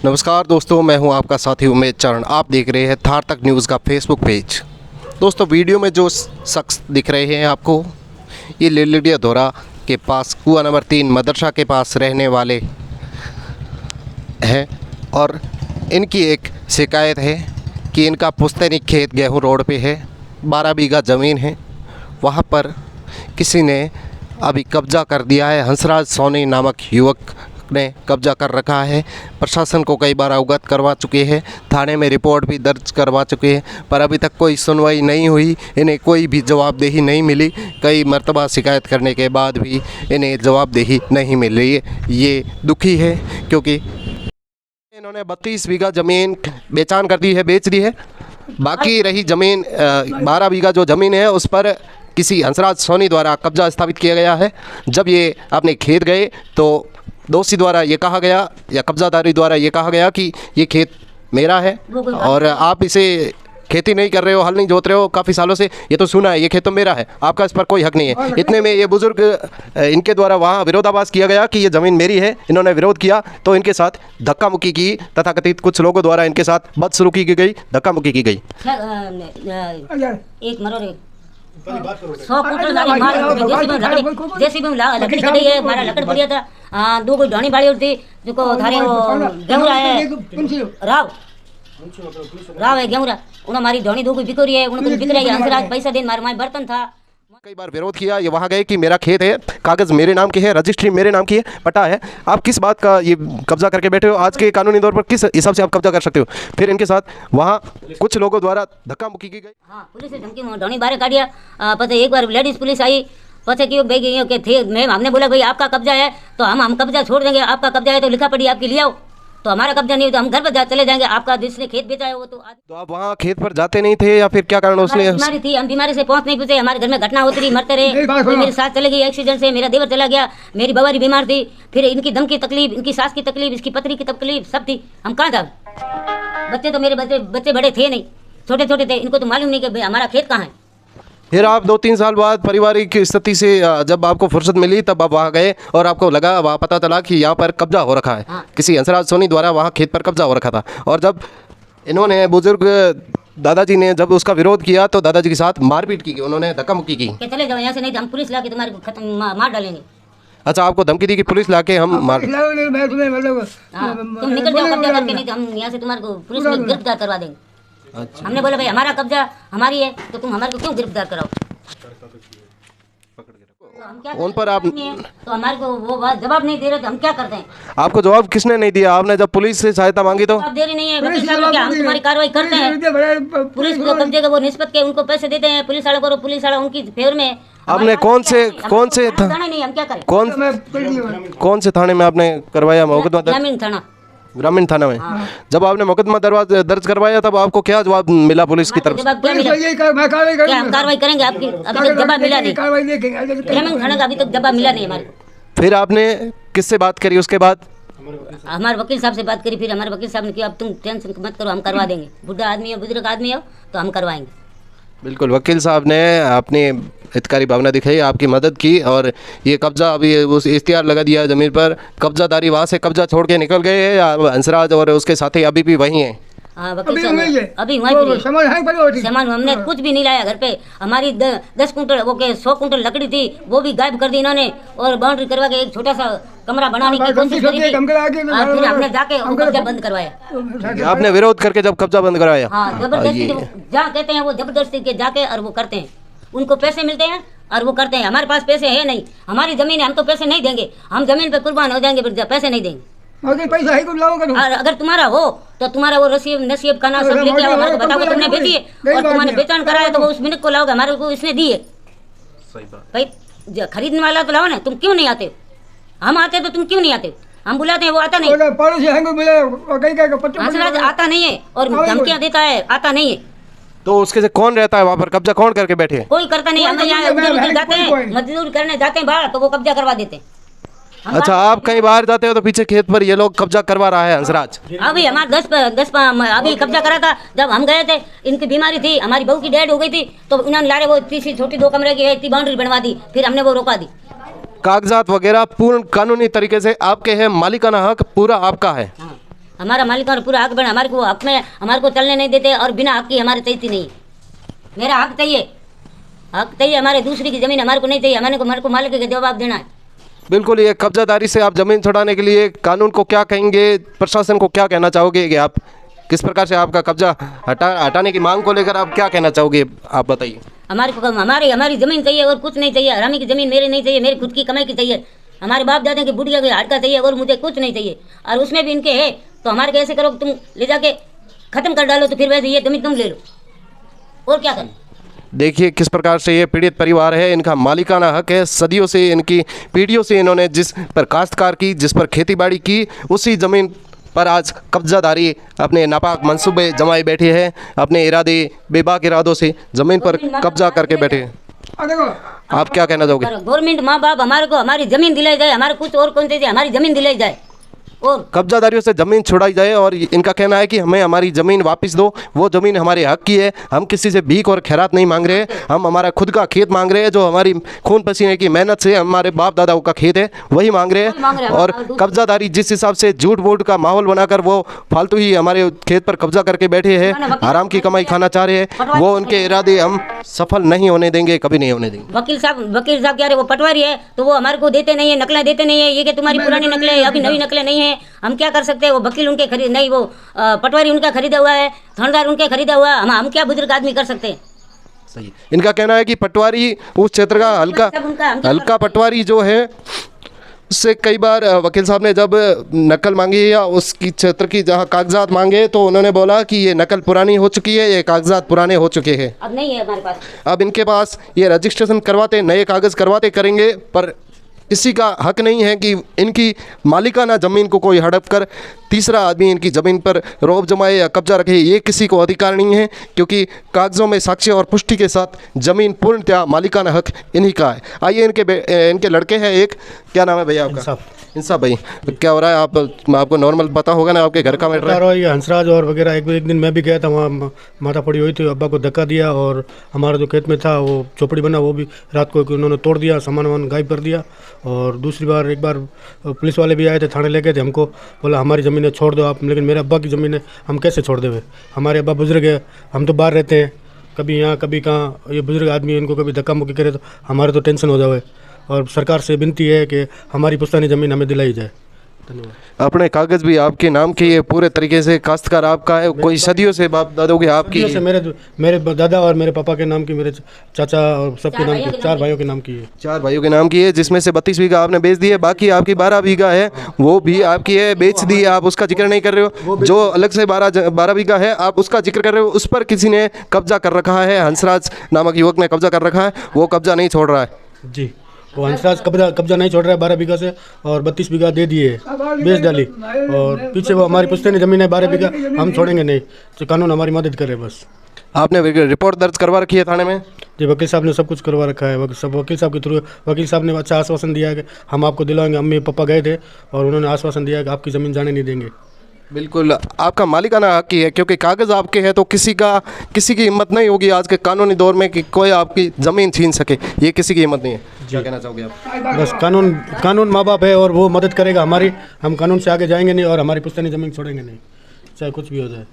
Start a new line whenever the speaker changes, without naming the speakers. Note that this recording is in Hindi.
नमस्कार दोस्तों, मैं हूं आपका साथी उमेश चरण। आप देख रहे हैं थार तक न्यूज़ का फेसबुक पेज। दोस्तों, वीडियो में जो शख्स दिख रहे हैं आपको, ये लिलिया धोरा के पास कुआं नंबर 3 मदरसा के पास रहने वाले हैं और इनकी एक शिकायत है कि इनका पुश्तैनी खेत गेहूं रोड पे है, 12 बीघा ज़मीन है। वहाँ पर किसी ने अभी कब्जा कर दिया है। हंसराज सोनी नामक युवक ने कब्जा कर रखा है। प्रशासन को कई बार अवगत करवा चुके हैं, थाने में रिपोर्ट भी दर्ज करवा चुके हैं, पर अभी तक कोई सुनवाई नहीं हुई। इन्हें कोई भी जवाबदेही नहीं मिली। कई मर्तबा शिकायत करने के बाद भी इन्हें जवाबदेही नहीं मिल रही है। ये दुखी है क्योंकि इन्होंने 32 बीघा ज़मीन बेचान कर दी है, बेच दी है। बाकी रही ज़मीन 12 बीघा जो ज़मीन है उस पर किसी हंसराज सोनी द्वारा कब्जा स्थापित किया गया है। जब ये अपने खेत गए तो दोषी द्वारा ये कहा गया या कब्जादारी द्वारा ये कहा गया कि ये खेत मेरा है और आप इसे खेती नहीं कर रहे हो, हल नहीं जोत रहे हो काफ़ी सालों से, ये तो सुना है, ये खेत तो मेरा है, आपका इस पर कोई हक नहीं है। इतने में ये बुजुर्ग इनके द्वारा वहाँ विरोधाभास किया गया कि ये ज़मीन मेरी है। इन्होंने विरोध किया तो इनके साथ धक्का मुक्की की, तथाकथित कुछ लोगों द्वारा इनके साथ बदसलूकी की गई, धक्का मुक्की की गई।
एक 100 कुंटल जैसी भी लकड़ी कटी है, हमारा लकड़ पड़िया था। 2 कोई ढोनी बाड़ी थी जो थारे गेहूरा है, राव है गेहूरा, उन्हें हमारी ढोनी 2 कोई बिकोरी है, उन्हें बिक रही है। हंसराज पैसा देन मारे बर्तन था।
कई बार विरोध किया, ये वहाँ गए कि मेरा खेत है, कागज़ मेरे नाम के है, रजिस्ट्री मेरे नाम की है, पट्टा है। आप किस बात का ये कब्जा करके बैठे हो? आज के कानूनी तौर पर किस हिसाब से आप कब्जा कर सकते हो? फिर इनके साथ वहाँ कुछ लोगों द्वारा धक्का मुक्की की गई।
हाँ, पुलिस ने धमकी ढोनी बाहर काटिया। पता एक बार लेडीज पुलिस आई, पता क्यों भाई के थे मैम, हमने बोला भाई आपका कब्जा है तो हम कब्जा छोड़ देंगे, आपका कब्जा है तो लिखा पड़ी आपकी ले आओ। तो हमारा कब्जा नहीं हो तो हम घर पर चले जाएंगे, आपका जिसने खेत बेचा है वो तो
आप वहाँ खेत पर जाते नहीं थे या फिर क्या कारण? उसने
बीमारी थी, हम बीमारी से पहुंच नहीं पूछे, हमारे घर में घटना होती रही, मरते रहे। मेरी सास चले गई एक्सीडेंट से, मेरा देवर चला गया, मेरी बवारी बीमार थी, फिर इनकी दम की तकलीफ, इनकी सास की तकलीफ, इसकी पत्नी की तकलीफ सब थी। हम कहाँ जाए? बच्चे तो मेरे बच्चे बड़े थे नहीं, छोटे छोटे थे, इनको तो मालूम नहीं कि हमारा खेत कहाँ है।
फिर आप 2-3 साल बाद पारिवारिक स्थिति से जब आपको फुर्सत मिली तब आप वहाँ गए और आपको लगा, वहाँ पता चला कि यहाँ पर कब्जा हो रखा है।
हाँ।
किसी हंसराज सोनी द्वारा वहाँ खेत पर कब्जा हो रखा था और जब इन्होंने बुजुर्ग दादाजी ने जब उसका विरोध किया तो दादाजी के साथ मारपीट की, उन्होंने धक्का मुक्की की।
चले जाओ यहाँ से, नहीं तो हम पुलिस ला के तुम्हारे खत्म मार डालेंगे।
अच्छा, आपको धमकी दी कि पुलिस लाके हम मार।
तुम निकल जाओ कब्जा करके, नहीं तो हम यहाँ से तुम्हारे को पुलिस में गिरफ्तार करवा देंगे। अच्छा। हमने बोला भाई हमारा कब्जा हमारी है तो तुम हमारे को क्यों गिरफ्तार कराओ?
उन पर आप
तो हमारे को वो जवाब नहीं दे रहे तो हम क्या करते हैं?
आपको जवाब किसने नहीं दिया? आपने जब पुलिस से सहायता मांगी तो
जवाब दे रही नहीं है। वकील साहब ने क्या, हम तुम्हारी कार्रवाई करते हैं, पुलिस को कब्जे का वो निस्बत के उनको पैसे देते हैं, पुलिस वाले को, पुलिस वाला उनकी फेवर में।
आपने कौन से
नहीं, हम क्या करें?
कौन से थाने में आपने करवाया मुकदमा? ग्रामीण थाना में।
हाँ।
जब आपने मुकदमा दर्ज करवाया तब आपको क्या जवाब मिला पुलिस की तरफ से?
क्या हम कार्रवाई करेंगे आपकी? अभी तक जवाब मिला नहीं, ग्रामीण थाना का अभी तक जवाब मिला नहीं हमारे।
फिर आपने किससे बात करी उसके बाद?
हमारे वकील साहब से बात करी। फिर हमारे वकील साहब ने कहा अब तुम टेंशन मत करो, हम करवा देंगे। बुढ़ा आदमी हो, बुजुर्ग आदमी हो तो हम करवाएंगे।
बिल्कुल, वकील साहब ने अपनी हितकारी भावना दिखाई, आपकी मदद की और ये कब्जा अभी उस इश्तिहार लगा दिया ज़मीन पर। कब्जादारी वहाँ से कब्जा छोड़ के निकल गए हैं हंसराज और उसके साथी अभी भी वहीं हैं।
हाँ, वकील साहब अभी वहीं सामान हमने कुछ भी नहीं लाया घर पे। हमारी 10 कुंटल वो के 100 कुंटल लकड़ी थी वो भी गायब कर दी इन्होंने और बाउंड्री करवा के एक छोटा सा कमरा बनाने की कोशिश करी थी। फिर हमने जाके कब्जा बंद करवाया।
आपने विरोध करके जब कब्जा बंद करवाया?
हाँ, जबरदस्ती जहाँ कहते हैं वो जबरदस्ती के जाके और वो करते हैं, उनको पैसे मिलते हैं और वो करते हैं। हमारे पास पैसे है नहीं, हमारी जमीन है, हम तो पैसे नहीं देंगे, हम जमीन पे कुर्बान हो जाएंगे, फिर पैसे नहीं देंगे। पैसा है और अगर तुम्हारा हो तो तुम्हारा वो नसीब का ना सब लेके आओ, हमारे को बताओ तुमने बेची है और तुम्हारे बेचान कराया तो वो उस मिनट को लाओगे, हमारे को इसने दी है। भाई खरीदने वाला तो लाओ ना, तुम क्यों नहीं आते? हम आते तो तुम क्यों नहीं आते? हम बुलाते हैं वो आता नहीं, आता नहीं है और धमकियाँ देता है, आता नहीं है।
तो उसके से कौन रहता है वहाँ पर? कब्जा कौन करके बैठे?
कोई करता नहीं। हम यहाँ उधर जाते हैं, मजदूरी करने जाते हैं बाहर तो वो कब्जा करवा देते हैं।
अच्छा, आप कहीं बाहर जाते हो तो पीछे खेत पर ये लोग कब्जा करवा रहा है हंसराज?
अभी हमारे 10 अभी कब्जा करा था। जब हम गए थे, इनकी बीमारी थी, हमारी बहू की डेड हो गई थी तो उन्होंने लारे वो तीसरी छोटी 2 कमरे की इतनी बाउंड्री बनवा दी, फिर हमने वो रोका दी।
कागजात वगैरह पूर्ण कानूनी तरीके से आपके हैं, मालिकाना हक पूरा आपका है।
हाँ, हमारा मालिकों का पूरा हक बना, हमारे को हक में हमारे को चलने नहीं देते और बिना हक की हमारे चाहिए नहीं। मेरा हक चाहिए, हक चाहिए, हमारे दूसरी की ज़मीन हमारे को नहीं चाहिए, हमारे को मालिक के जवाब देना है।
बिल्कुल, ये कब्जादारी से आप ज़मीन छुड़ाने के लिए कानून को क्या कहेंगे, प्रशासन को क्या कहना चाहोगे कि आप किस प्रकार से आपका कब्जा हटाने की मांग को लेकर आप क्या कहना चाहोगे, आप बताइए।
हमारे को हमारी ज़मीन चाहिए और कुछ नहीं चाहिए। हरामी की ज़मीन मेरी नहीं चाहिए, मेरी खुद की कमाई की चाहिए। हमारे बाप दादा की बुढ़िया के हाट का चाहिए और मुझे कुछ नहीं चाहिए। और उसमें भी इनके है तो हमारे कैसे करो, तुम ले जाके ख़त्म कर डालो तो फिर वैसे ये ज़मीन तुम ले लो और क्या करें।
देखिए किस प्रकार से ये पीड़ित परिवार है, इनका मालिकाना हक है। सदियों से इनकी पीढ़ियों से इन्होंने जिस पर काश्तकार की, जिस पर खेतीबाड़ी की, उसी ज़मीन पर आज कब्जादारी अपने नापाक मंसूबे जमाए बैठे हैं। अपने इरादे बेबाक इरादों से ज़मीन पर कब्जा करके बैठे हैं। आप क्या कहना चाहोगे?
गवर्नमेंट माँ बाप हमारे को हमारी ज़मीन दिलाई जाए, हमारे कुछ और कौन चाहिए, हमारी ज़मीन दिलाई जाए और
कब्जादारियों से ज़मीन छुड़ाई जाए। और इनका कहना है कि हमें हमारी ज़मीन वापस दो, वो ज़मीन हमारे हक की है। हम किसी से भीख और खैरात नहीं मांग रहे, हम हमारा खुद का खेत मांग रहे हैं, जो हमारी खून पसीने की मेहनत से हमारे बाप दादाओं का खेत है, वही मांग रहे हैं। और कब्जादारी जिस हिसाब से झूठ मूठ का माहौल बनाकर वो फालतू ही हमारे खेत पर कब्जा करके बैठे हैं, आराम की कमाई खाना चाह रहे हैं, वो उनके इरादे हम सफल नहीं होने देंगे, कभी नहीं होने देंगे।
वकील साहब कह रहे वो पटवारी है तो वो हमारे को देते नहीं है, नकलें देते नहीं है। ये कि तुम्हारी पुरानी नकलें है, अभी नई नकलें नहीं है, हम क्या कर सकते हैं। वो वकील उनके खरीद नहीं, वो पटवारी उनका खरीदा हुआ है, थानेदार उनके खरीदा हुआ है। हम क्या बुजुर्ग आदमी कर सकते हैं।
सही। इनका कहना है कि पटवारी उस क्षेत्र का हल्का पटवारी जो है, उससे कई बार वकील साहब ने जब नकल मांगी या उसकी क्षेत्र की जहाँ कागजात मांगे तो उन्होंने बोला कि ये नकल पुरानी हो चुकी है, ये कागजात पुराने हो चुके हैं,
अब नहीं है हमारे पास।
अब इनके पास ये रजिस्ट्रेशन करवाते, नए कागज़ करवाते करेंगे, पर किसी का हक नहीं है कि इनकी मालिकाना ज़मीन को कोई हड़प कर तीसरा आदमी इनकी ज़मीन पर रौब जमाए या कब्जा रखे। ये किसी को अधिकार नहीं है, क्योंकि कागज़ों में साक्ष्य और पुष्टि के साथ ज़मीन पूर्णतः मालिकाना हक इन्हीं का है। आइए इनके लड़के हैं एक, क्या नाम है भैया आपका? इंसाफ भाई, क्या हो रहा है? आपको नॉर्मल पता होगा ना, आपके घर का मैटर है।
ये हंसराज और वगैरह एक दिन मैं भी गया था, वहाँ माथा पड़ी हुई थी, अब्बा को धक्का दिया और हमारा जो खेत में था वो चौपड़ी बना वो भी रात को उन्होंने तोड़ दिया, सामान वामान गायब कर दिया। और दूसरी बार एक बार पुलिस वाले भी आए थे, थाने ले गए थे हमको, बोला हमारी ज़मीन है छोड़ दो आप, लेकिन मेरे अब्बा की ज़मीन है, हम कैसे छोड़ देवे। हमारे अब्बा बुजुर्ग है, हम तो बाहर रहते हैं, कभी यहाँ कभी कहाँ, ये बुजुर्ग आदमी इनको कभी धक्का मुक्की करे तो हमारे तो टेंशन हो जाए। और सरकार से विनती है कि हमारी पुश्तैनी ज़मीन हमें दिलाई जाए। धन्यवाद।
अपने कागज़ भी आपके नाम के, ये पूरे तरीके से काश्तकार आपका है, कोई सदियों से बाप दादों के आपकी
से मेरे दादा और मेरे पापा के नाम की, मेरे चाचा और सबके नाम की, 4 भाइयों के नाम की है।
4 भाइयों के नाम की है, जिसमें से 32 बीघा आपने बेच दी है, बाकी आपकी 12 बीघा है वो भी आपकी है, बेच दी है, आप उसका जिक्र नहीं कर रहे हो। जो अलग से 12 बीघा है आप उसका जिक्र कर रहे हो, उस पर किसी ने कब्जा कर रखा है, हंसराज नामक युवक ने कब्जा कर रखा है, वो कब्जा नहीं छोड़ रहा है।
जी, वो हंसराज कब्जा नहीं छोड़ रहा है 12 बीघा से, और 32 बीघा दे दिए, बेच डाली। और पीछे वो हमारी पुश्तैनी ज़मीन है 12 बीघा, हम छोड़ेंगे नहीं, तो कानून हमारी मदद करे बस।
आपने रिपोर्ट दर्ज करवा रखी है थाने में?
जी, वकील साहब ने सब कुछ करवा रखा है, सब वकील साहब के थ्रू। वकील साहब ने अच्छा आश्वासन दिया है कि हम आपको दिलाएंगे। अम्मी पापा गए थे और उन्होंने आश्वासन दिया कि आपकी ज़मीन जाने नहीं देंगे।
बिल्कुल, आपका मालिकाना हक ही है, क्योंकि कागज़ आपके हैं तो किसी की हिम्मत नहीं होगी आज के कानूनी दौर में कि कोई आपकी ज़मीन छीन सके, ये किसी की हिम्मत नहीं है। क्या कहना चाहोगे आप?
बस कानून माँ बाप है और वो मदद करेगा हमारी, हम कानून से आगे जाएंगे नहीं और हमारी पुश्तैनी ज़मीन छोड़ेंगे नहीं, चाहे कुछ भी हो जाए।